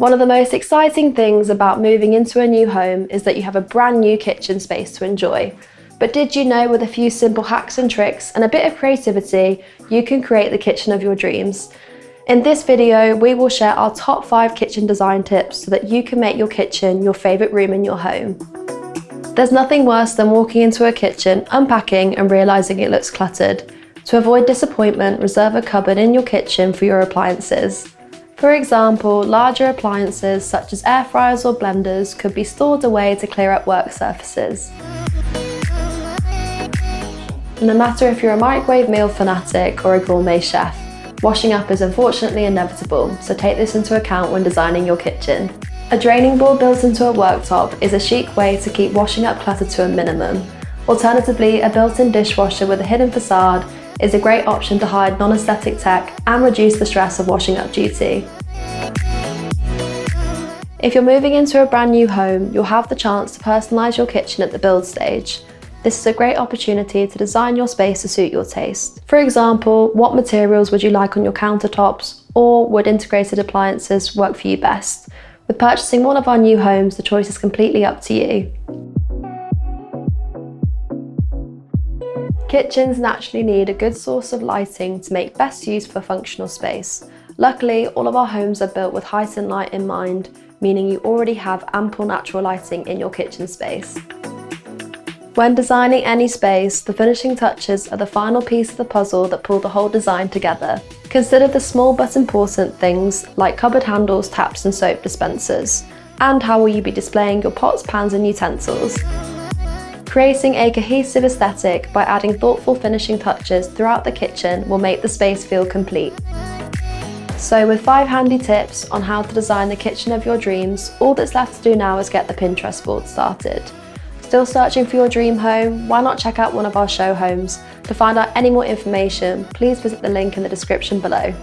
One of the most exciting things about moving into a new home is that you have a brand new kitchen space to enjoy. But did you know, with a few simple hacks and tricks and a bit of creativity, you can create the kitchen of your dreams? In this video, we will share our top 5 kitchen design tips so that you can make your kitchen your favourite room in your home. There's nothing worse than walking into a kitchen, unpacking and realising it looks cluttered. To avoid disappointment, reserve a cupboard in your kitchen for your appliances. For example, larger appliances such as air fryers or blenders could be stored away to clear up work surfaces. No matter if you're a microwave meal fanatic or a gourmet chef, washing up is unfortunately inevitable, so take this into account when designing your kitchen. A draining board built into a worktop is a chic way to keep washing up clutter to a minimum. Alternatively, a built-in dishwasher with a hidden facade is a great option to hide non-aesthetic tech and reduce the stress of washing up duty. If you're moving into a brand new home, you'll have the chance to personalise your kitchen at the build stage. This is a great opportunity to design your space to suit your taste. For example, what materials would you like on your countertops, or would integrated appliances work for you best? With purchasing one of our new homes, the choice is completely up to you. Kitchens naturally need a good source of lighting to make best use of a functional space. Luckily, all of our homes are built with heightened light in mind, meaning you already have ample natural lighting in your kitchen space. When designing any space, the finishing touches are the final piece of the puzzle that pull the whole design together. Consider the small but important things like cupboard handles, taps and soap dispensers. And how will you be displaying your pots, pans and utensils? Creating a cohesive aesthetic by adding thoughtful finishing touches throughout the kitchen will make the space feel complete. So with 5 handy tips on how to design the kitchen of your dreams, all that's left to do now is get the Pinterest board started. Still searching for your dream home? Why not check out one of our show homes? To find out any more information, please visit the link in the description below.